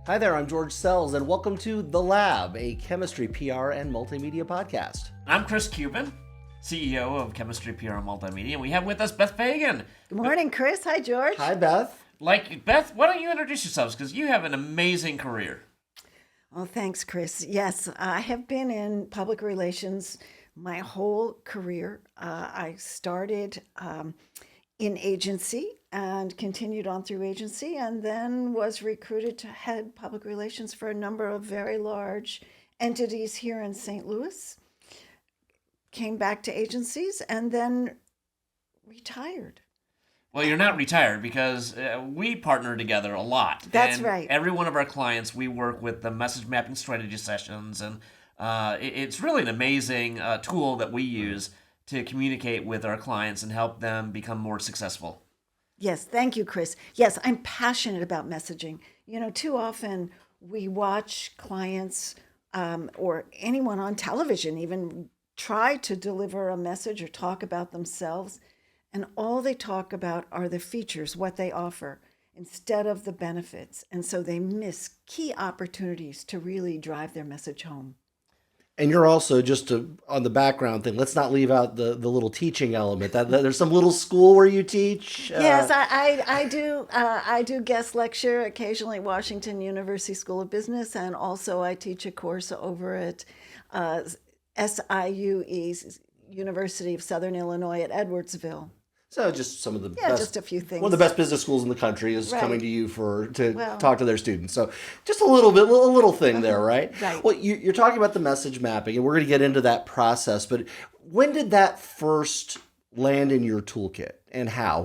Hi there, I'm George Sells, and welcome to The Lab, a chemistry, PR, and multimedia podcast. I'm Chris Cuban, CEO of Chemistry, PR, and Multimedia, and we have with us Beth Fagan. Good morning, Chris. Hi, George. Hi, Beth. Beth, why don't you introduce yourselves, because you have an amazing career. Oh, thanks, Chris. Yes, I have been in public relations my whole career. I started in agency and continued on through agency, and then was recruited to head public relations for a number of very large entities here in St. Louis. Came back to agencies and then retired. Well, you're not retired because we partner together a lot. That's and right. Every one of our clients, we work with the message mapping strategy sessions, and it's really an amazing tool that we use to communicate with our clients and help them become more successful. Yes, thank you, Chris. Yes, I'm passionate about messaging. You know, too often we watch clients or anyone on television even try to deliver a message or talk about themselves, and all they talk about are the features, what they offer, instead of the benefits. And so they miss key opportunities to really drive their message home. And you're also, on the background thing, let's not leave out the little teaching element. That there's some little school where you teach. Yes, I do. I do guest lecture occasionally at Washington University School of Business, and also I teach a course over at SIUE, University of Southern Illinois at Edwardsville. So just some of the Yeah, best, just a few things. One of the best business schools in the country is Right. coming to you to Well. talk to their students. So just a little thing there, right? Right. Well, you're talking about the message mapping, and we're going to get into that process. But when did that first land in your toolkit, and how?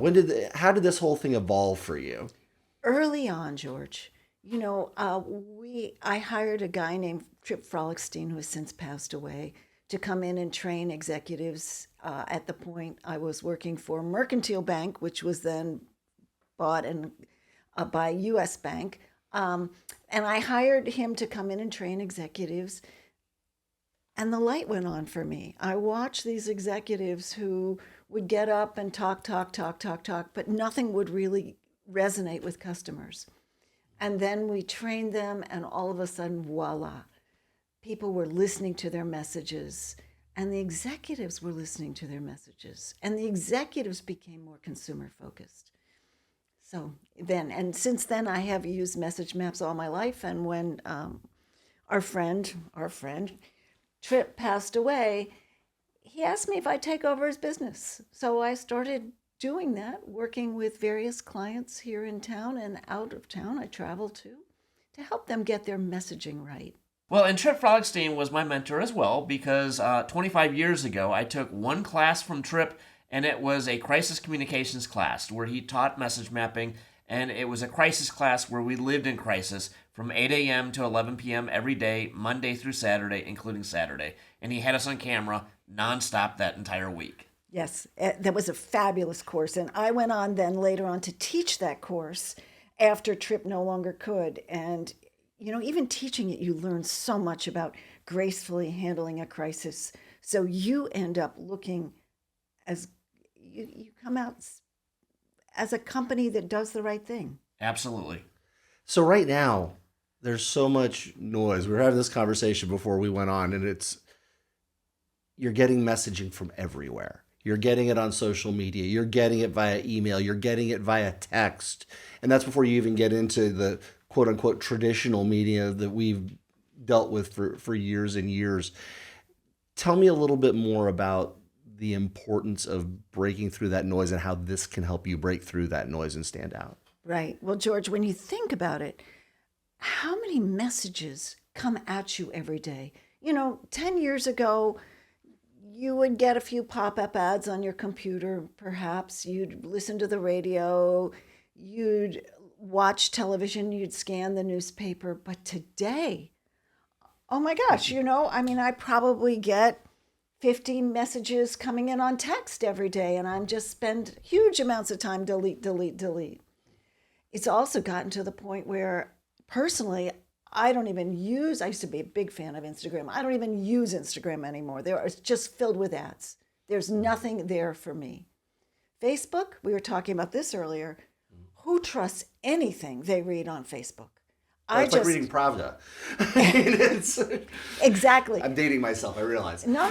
How did this whole thing evolve for you? Early on, George, you know, I hired a guy named Trip Frolickstein, who has since passed away, to come in and train executives. At the point, I was working for Mercantile Bank, which was then bought by U.S. Bank. And I hired him to come in and train executives. And the light went on for me. I watched these executives who would get up and talk, but nothing would really resonate with customers. And then we trained them, and all of a sudden, voila, people were listening to their messages, and the executives were listening to their messages, and the executives became more consumer focused. So then, and since then, I have used message maps all my life. And when our friend Trip passed away, he asked me if I'd take over his business. So I started doing that, working with various clients here in town and out of town. I travel to help them get their messaging right. Well, and Trip Frolickstein was my mentor as well, because 25 years ago, I took one class from Trip, and it was a crisis communications class where he taught message mapping, and it was a crisis class where we lived in crisis from 8 a.m. to 11 p.m. every day, Monday through Saturday, including Saturday. And he had us on camera nonstop that entire week. Yes, that was a fabulous course. And I went on then later on to teach that course after Trip no longer could. And you know, even teaching it, you learn so much about gracefully handling a crisis. So you end up looking as you come out as a company that does the right thing. Absolutely. So right now, there's so much noise. We were having this conversation before we went on, and you're getting messaging from everywhere. You're getting it on social media. You're getting it via email. You're getting it via text. And that's before you even get into the quote unquote traditional media that we've dealt with for years and years. Tell me a little bit more about the importance of breaking through that noise and how this can help you break through that noise and stand out. Right. Well, George, when you think about it, how many messages come at you every day? You know, 10 years ago, you would get a few pop-up ads on your computer, perhaps. You'd listen to the radio, you'd watch television, you'd scan the newspaper. But today, oh my gosh, you know, I mean, I probably get 50 messages coming in on text every day, and I'm just spend huge amounts of time delete. It's also gotten to the point where personally, I used to be a big fan of Instagram. I don't even use Instagram anymore. It's just filled with ads. There's nothing there for me. Facebook, we were talking about this earlier. who trusts anything they read on Facebook? It's like reading Pravda. Exactly. I'm dating myself, I realize. No.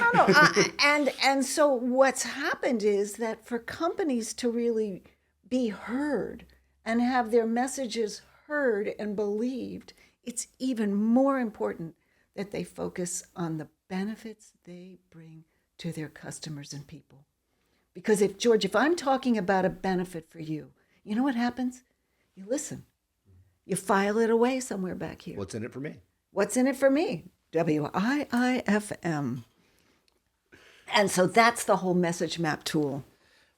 And so what's happened is that for companies to really be heard and have their messages heard and believed, it's even more important that they focus on the benefits they bring to their customers and people. Because if I'm talking about a benefit for you, you know what happens? You listen. You file it away somewhere back here. What's in it for me? What's in it for me? WIIFM. And so that's the whole message map tool.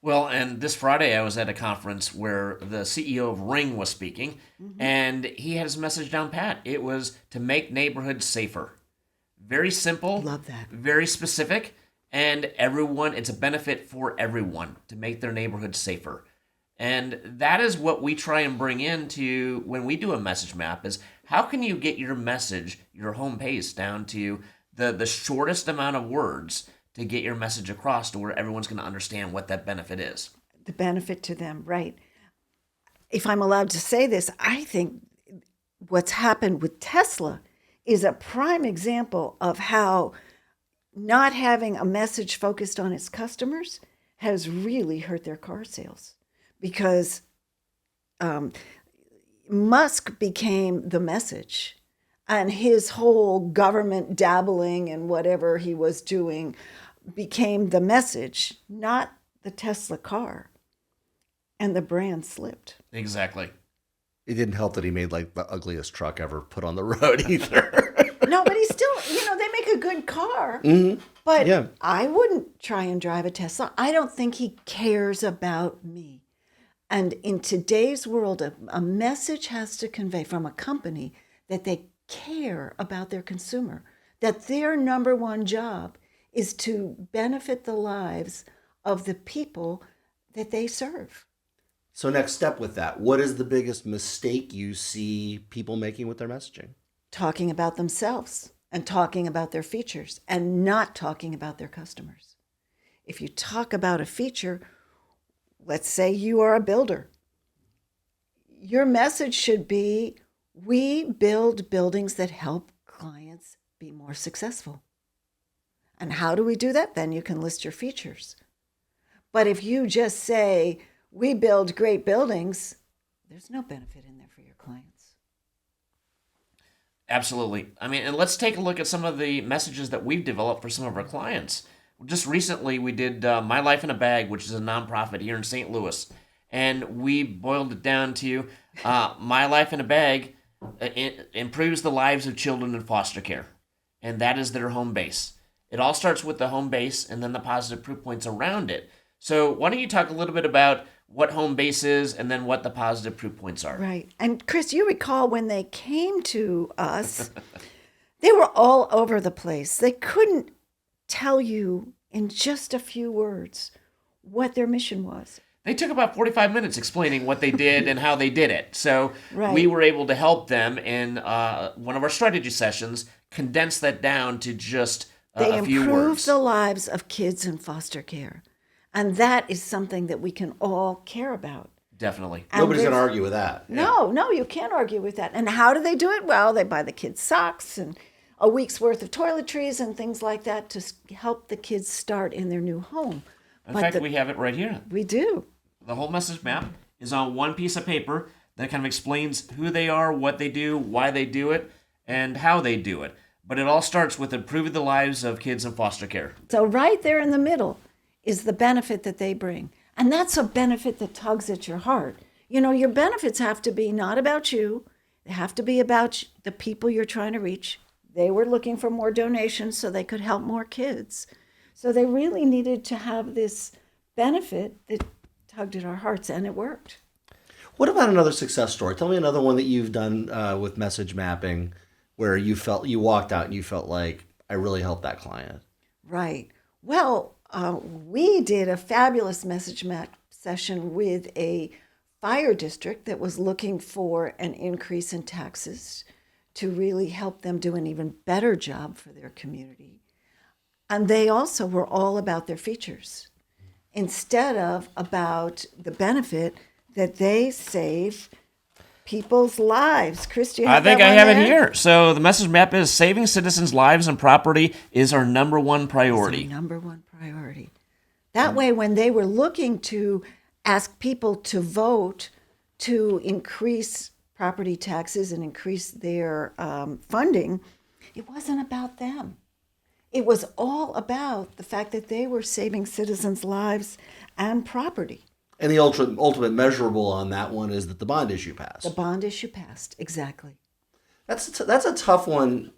Well, and this Friday I was at a conference where the CEO of Ring was speaking, and he had his message down pat. It was to make neighborhoods safer. Very simple. Love that. Very specific, and it's a benefit for everyone to make their neighborhoods safer. And that is what we try and bring into when we do a message map is how can you get your message, your home page down to the shortest amount of words to get your message across to where everyone's going to understand what that benefit is. The benefit to them, right. If I'm allowed to say this, I think what's happened with Tesla is a prime example of how not having a message focused on its customers has really hurt their car sales. Because Musk became the message, and his whole government dabbling and whatever he was doing became the message, not the Tesla car. And the brand slipped. Exactly. It didn't help that he made like the ugliest truck ever put on the road either. No, but he's still, they make a good car. Mm-hmm. But yeah. I wouldn't try and drive a Tesla. I don't think he cares about me. And in today's world, a message has to convey from a company that they care about their consumer, that their number one job is to benefit the lives of the people that they serve. So next step with that, what is the biggest mistake you see people making with their messaging? Talking about themselves and talking about their features and not talking about their customers. If you talk about a feature, let's say you are a builder. Your message should be, we build buildings that help clients be more successful. And how do we do that? Then you can list your features. But if you just say, we build great buildings, there's no benefit in there for your clients. Absolutely. I mean, and let's take a look at some of the messages that we've developed for some of our clients. Just recently, we did My Life in a Bag, which is a nonprofit here in St. Louis. And we boiled it down to My Life in a Bag improves the lives of children in foster care. And that is their home base. It all starts with the home base and then the positive proof points around it. So why don't you talk a little bit about what home base is and then what the positive proof points are? Right. And Chris, you recall when they came to us, they were all over the place. They couldn't tell you in just a few words what their mission was. They took about 45 minutes explaining what they did and how they did it. So Right. we were able to help them in one of our strategy sessions, condense that down to just a few They words. improve the lives of kids in foster care. And that is something that we can all care about. Definitely. And Nobody's going to there's- argue with that. No, you can't argue with that. And how do they do it? Well, they buy the kids socks and a week's worth of toiletries and things like that to help the kids start in their new home. In fact, we have it right here. We do. The whole message map is on one piece of paper that kind of explains who they are, what they do, why they do it, and how they do it. But it all starts with improving the lives of kids in foster care. So right there in the middle is the benefit that they bring. And that's a benefit that tugs at your heart. Your benefits have to be not about you. They have to be about the people you're trying to reach. They were looking for more donations so they could help more kids. So they really needed to have this benefit that tugged at our hearts, and it worked. What about another success story? Tell me another one that you've done with message mapping where you walked out and you felt like, I really helped that client. Right. Well, we did a fabulous message map session with a fire district that was looking for an increase in taxes to really help them do an even better job for their community. And they also were all about their features. Instead of about the benefit, that they save people's lives. Chris, do you I have think that I one have it there? here. So the message map is saving citizens' lives and property is our number one It's priority. our number one priority. That way, when they were looking to ask people to vote to increase property taxes and increase their funding, it wasn't about them. It was all about the fact that they were saving citizens' lives and property. And the ultimate measurable on that one is that the bond issue passed. The bond issue passed, exactly. That's a tough one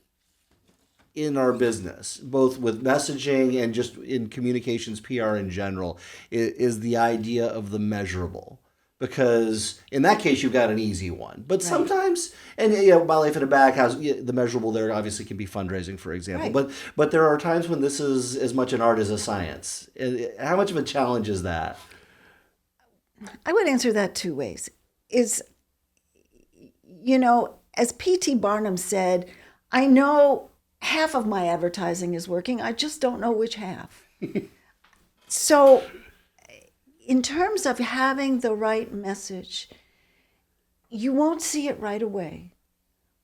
in our business, both with messaging and just in communications PR in general, is the idea of the measurable. Because in that case, you've got an easy one. But sometimes, and My Life in a Bag has the measurable there. Obviously, can be fundraising, for example. Right. But there are times when this is as much an art as a science. How much of a challenge is that? I would answer that two ways. As P.T. Barnum said, I know half of my advertising is working. I just don't know which half. So, in terms of having the right message, you won't see it right away,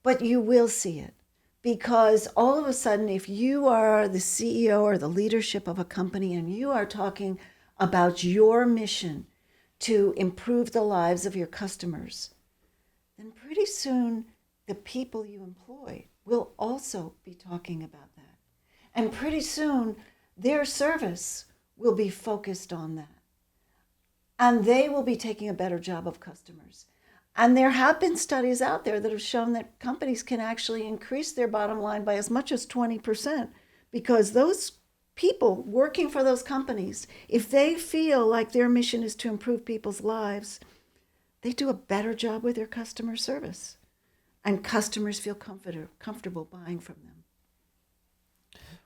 but you will see it. Because all of a sudden, if you are the CEO or the leadership of a company and you are talking about your mission to improve the lives of your customers, then pretty soon the people you employ will also be talking about that. And pretty soon their service will be focused on that. And they will be taking a better job of customers. And there have been studies out there that have shown that companies can actually increase their bottom line by as much as 20% because those people working for those companies, if they feel like their mission is to improve people's lives, they do a better job with their customer service. And customers feel comfortable buying from them.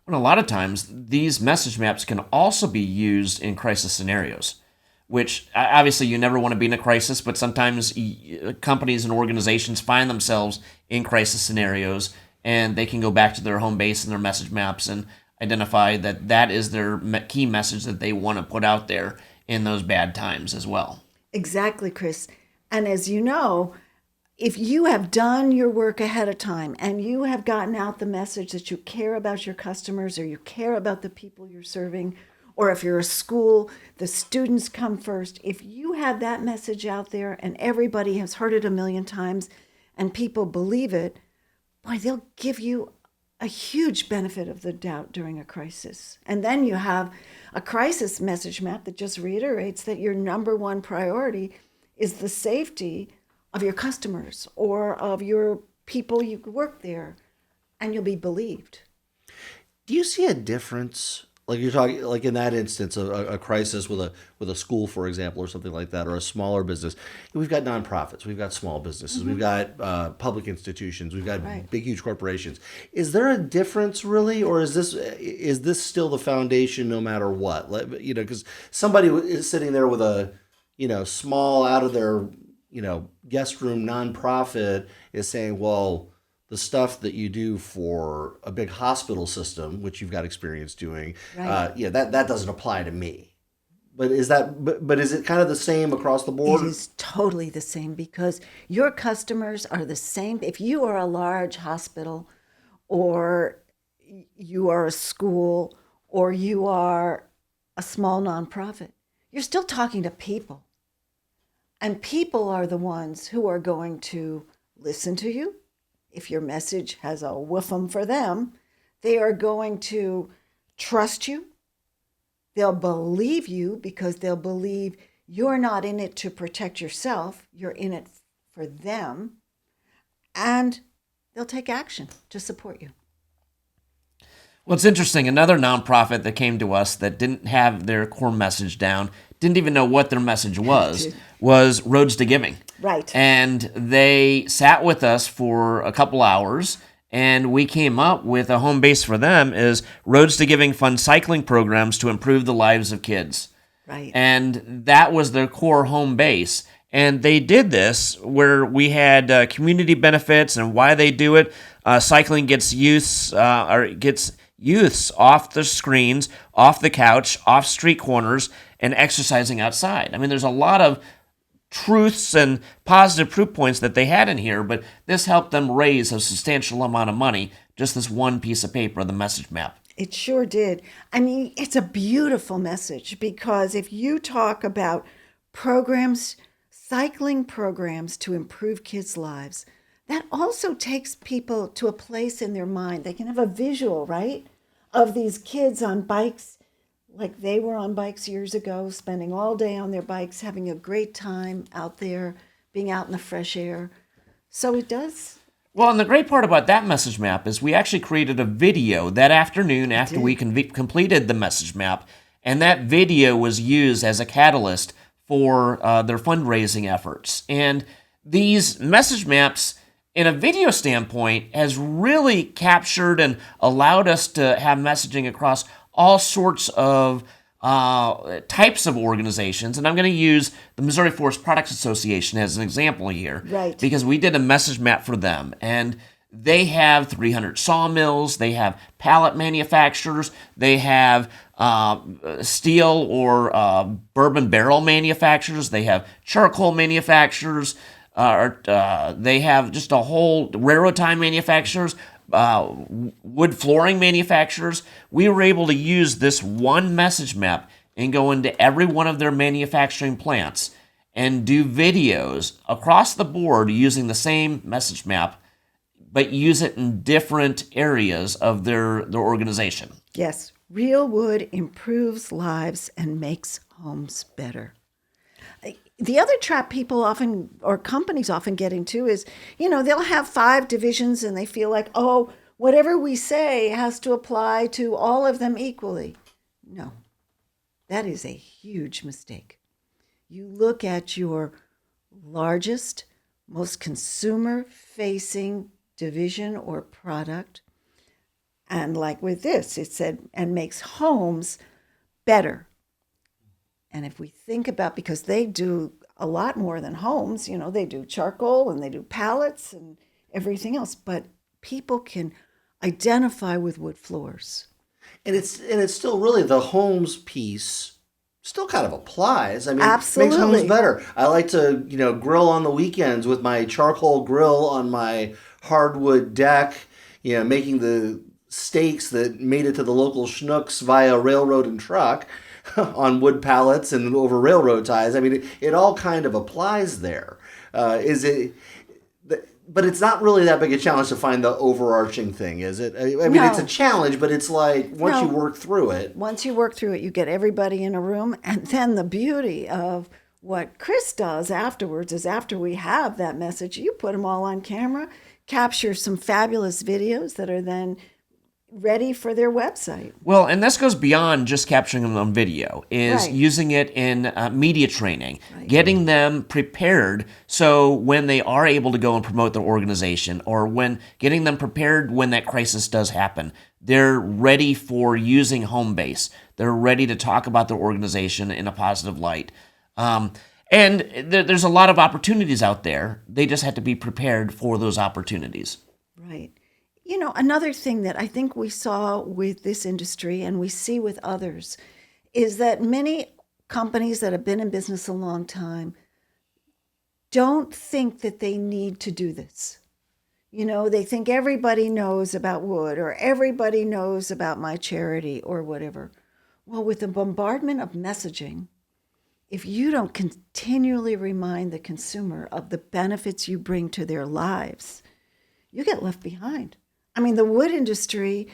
Well, a lot of times, these message maps can also be used in crisis scenarios, which obviously you never want to be in a crisis, but sometimes companies and organizations find themselves in crisis scenarios, and they can go back to their home base and their message maps and identify that that is their key message that they want to put out there in those bad times as well. Exactly, Chris. And as you know, if you have done your work ahead of time and you have gotten out the message that you care about your customers or you care about the people you're serving, or if you're a school, the students come first. If you have that message out there and everybody has heard it a million times and people believe it, boy, they'll give you a huge benefit of the doubt during a crisis. And then you have a crisis message map that just reiterates that your number one priority is the safety of your customers or of your people you work there, and you'll be believed. Do you see a difference? Like you're talking, like in that instance, a crisis with a school, for example, or something like that, or a smaller business. We've got nonprofits, we've got small businesses, we've got public institutions, we've got big, huge corporations. Is there a difference, really, or is this still the foundation, no matter what? Because somebody is sitting there with a small out of their guest room nonprofit is saying, well, the stuff that you do for a big hospital system, which you've got experience doing, that doesn't apply to me. But is it kind of the same across the board? It is totally the same because your customers are the same. If you are a large hospital or you are a school or you are a small nonprofit, you're still talking to people. And people are the ones who are going to listen to you. If your message has a woofum for them, they are going to trust you. They'll believe you because they'll believe you're not in it to protect yourself. You're in it for them. And they'll take action to support you. Well, it's interesting. Another nonprofit that came to us that didn't have their core message down, didn't even know what their message was Roads to Giving. Right. And they sat with us for a couple hours, and we came up with a home base for them is Roads to Giving fund cycling programs to improve the lives of kids. Right. And that was their core home base. And they did this where we had community benefits and why they do it. Cycling gets youths off the screens, off the couch, off street corners, and exercising outside. I mean, there's a lot of truths and positive proof points that they had in here, but this helped them raise a substantial amount of money, just this one piece of paper, the message map. It sure did. I mean, it's a beautiful message because if you talk about programs, cycling programs to improve kids' lives, that also takes people to a place in their mind. They can have a visual, right, of these kids on bikes, like they were on bikes years ago, spending all day on their bikes, having a great time out there, being out in the fresh air. So it does. Well, and the great part about that message map is we actually created a video that afternoon after we completed the message map, and that video was used as a catalyst for their fundraising efforts. And these message maps, in a video standpoint, has really captured and allowed us to have messaging across all sorts of types of organizations. And I'm going to use the Missouri Forest Products Association as an example here. Right. Because we did a message map for them. And they have 300 sawmills. They have pallet manufacturers. They have steel or bourbon barrel manufacturers. They have charcoal manufacturers. They have just a whole railroad tie manufacturers, wood flooring manufacturers. We were able to use this one message map and go into every one of their manufacturing plants and do videos across the board using the same message map, but use it in different areas of their organization. Yes, real wood improves lives and makes homes better. The other trap people often, or companies often get into is, they'll have 5 divisions and they feel like, oh, whatever we say has to apply to all of them equally. No, that is a huge mistake. You look at your largest, most consumer-facing division or product, and like with this, it said, and makes homes better. And if we think about, because they do a lot more than homes, they do charcoal and they do pallets and everything else, but people can identify with wood floors. And it's still really the homes piece still kind of applies. I mean, Absolutely. It makes homes better. I like to, grill on the weekends with my charcoal grill on my hardwood deck, making the steaks that made it to the local Schnucks via railroad and truck on wood pallets and over railroad ties. I mean, it all kind of applies there. But it's not really that big a challenge to find the overarching thing, is it? I mean, No. It's a challenge, but it's like once No. you work through it. Once you work through it, you get everybody in a room. And then the beauty of what Chris does afterwards is after we have that message, you put them all on camera, capture some fabulous videos that are then ready for their website. Well, and this goes beyond just capturing them on video, is Right. using it in media training, getting them prepared so when they are able to go and promote their organization, or when getting them prepared when that crisis does happen, they're ready for using home base. They're ready to talk about their organization in a positive light. And there's a lot of opportunities out there. They just have to be prepared for those opportunities. Right. Another thing that I think we saw with this industry and we see with others is that many companies that have been in business a long time don't think that they need to do this. They think everybody knows about wood or everybody knows about my charity or whatever. Well, with the bombardment of messaging, if you don't continually remind the consumer of the benefits you bring to their lives, you get left behind. I mean, the wood industry,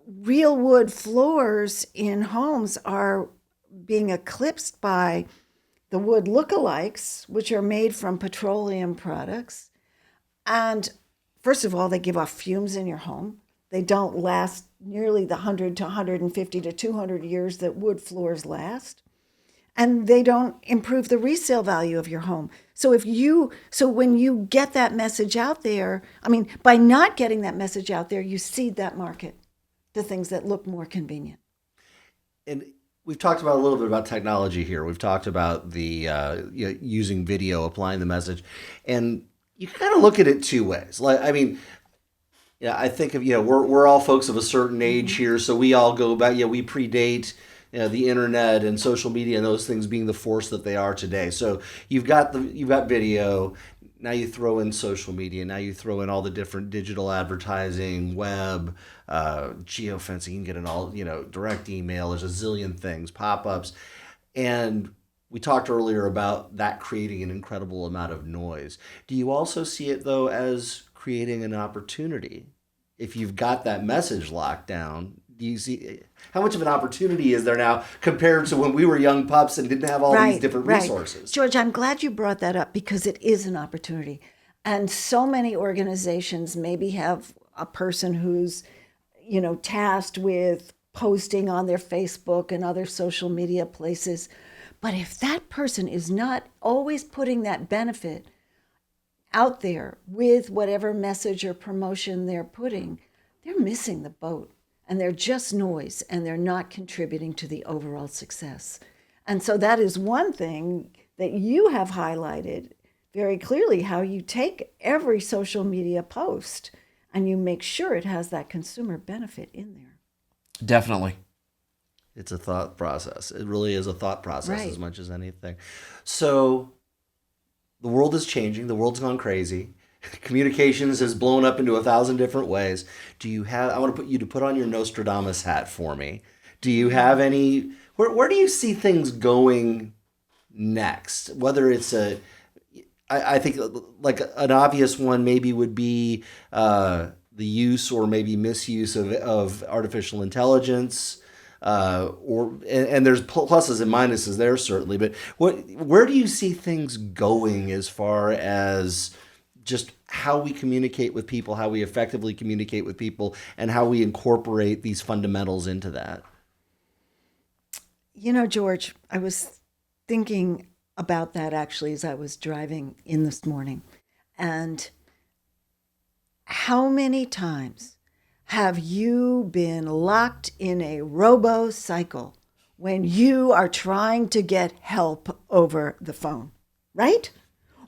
real wood floors in homes are being eclipsed by the wood lookalikes, which are made from petroleum products. And first of all, they give off fumes in your home. They don't last nearly the 100 to 150 to 200 years that wood floors last. And they don't improve the resale value of your home. So when you get that message out there, by not getting that message out there, you seed that market to things that look more convenient. And we've talked about a little bit about technology here. We've talked about the using video, applying the message, and you kind of look at it two ways. I think of we're all folks of a certain age here, so we all go back. We predate the internet and social media and those things being the force that they are today. So you've got video. Now you throw in social media. Now you throw in all the different digital advertising, web, geofencing. You can get in all, direct email. There's a zillion things, pop-ups. And we talked earlier about that creating an incredible amount of noise. Do you also see it, though, as creating an opportunity? If you've got that message locked down, do you see how much of an opportunity is there now compared to when we were young pups and didn't have all these different resources? George, I'm glad you brought that up because it is an opportunity. And so many organizations maybe have a person who's, tasked with posting on their Facebook and other social media places. But if that person is not always putting that benefit out there with whatever message or promotion they're putting, they're missing the boat. And they're just noise, and they're not contributing to the overall success. And so that is one thing that you have highlighted very clearly, how you take every social media post and you make sure it has that consumer benefit in there. Definitely. It's a thought process. It really is a thought process Right. as much as anything. So the world is changing. The world's gone crazy. Communications has blown up into 1,000 different ways. I want to put on your Nostradamus hat for me. Do you have any, where do you see things going next? Whether it's I think like an obvious one maybe would be the use or maybe misuse of artificial intelligence. And there's pluses and minuses there certainly, but where do you see things going as far as just how we communicate with people, how we effectively communicate with people, and how we incorporate these fundamentals into that? George, I was thinking about that actually as I was driving in this morning. And how many times have you been locked in a robo cycle when you are trying to get help over the phone, right?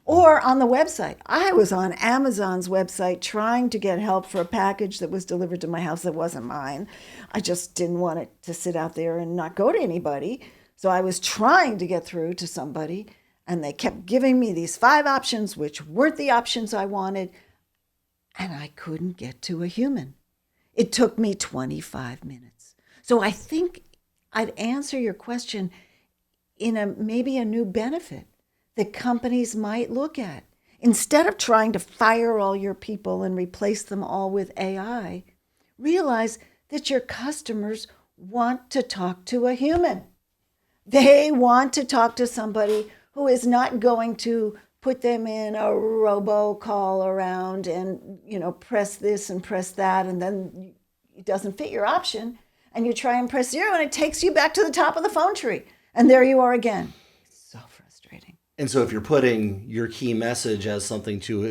Or on the website. I was on Amazon's website trying to get help for a package that was delivered to my house that wasn't mine. I just didn't want it to sit out there and not go to anybody. So I was trying to get through to somebody, and they kept giving me these 5 options, which weren't the options I wanted, and I couldn't get to a human. It took me 25 minutes. So I think I'd answer your question in maybe a new benefit that companies might look at. Instead of trying to fire all your people and replace them all with AI, realize that your customers want to talk to a human. They want to talk to somebody who is not going to put them in a robocall around and, press this and press that, and then it doesn't fit your option, and you try and press 0, and it takes you back to the top of the phone tree. And there you are again. So frustrating. And so if you're putting your key message as something to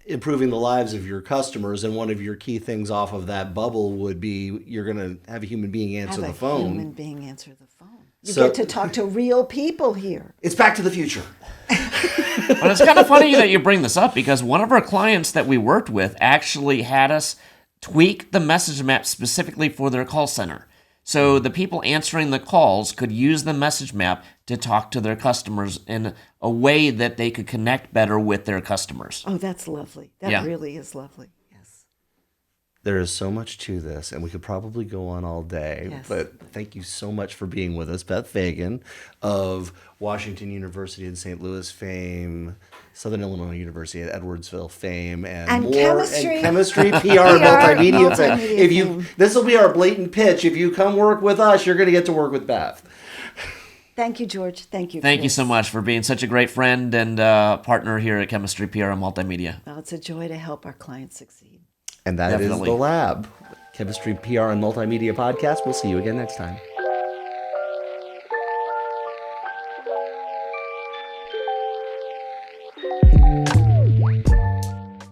improving the lives of your customers, and one of your key things off of that bubble would be you're going to have a human being answer the phone. Have a human being answer the phone. You get to talk to real people here. It's Back to the Future. But it's kind of funny that you bring this up because one of our clients that we worked with actually had us tweak the message map specifically for their call center. So the people answering the calls could use the message map to talk to their customers in a way that they could connect better with their customers. Oh, that's lovely. That really is lovely. Yes. There is so much to this, and we could probably go on all day. Yes. But thank you so much for being with us. Beth Fagan of Washington University in St. Louis fame, Southern Illinois University at Edwardsville fame, and more. Chemistry, PR, and multimedia fame. Multimedia This will be our blatant pitch. If you come work with us, you're going to get to work with Beth. Thank you, George. Thank you. Thank you so much for being such a great friend and partner here at Chemistry, PR, and Multimedia. Well, it's a joy to help our clients succeed. And that is Definitely. The Lab. Chemistry, PR, and Multimedia podcast. We'll see you again next time.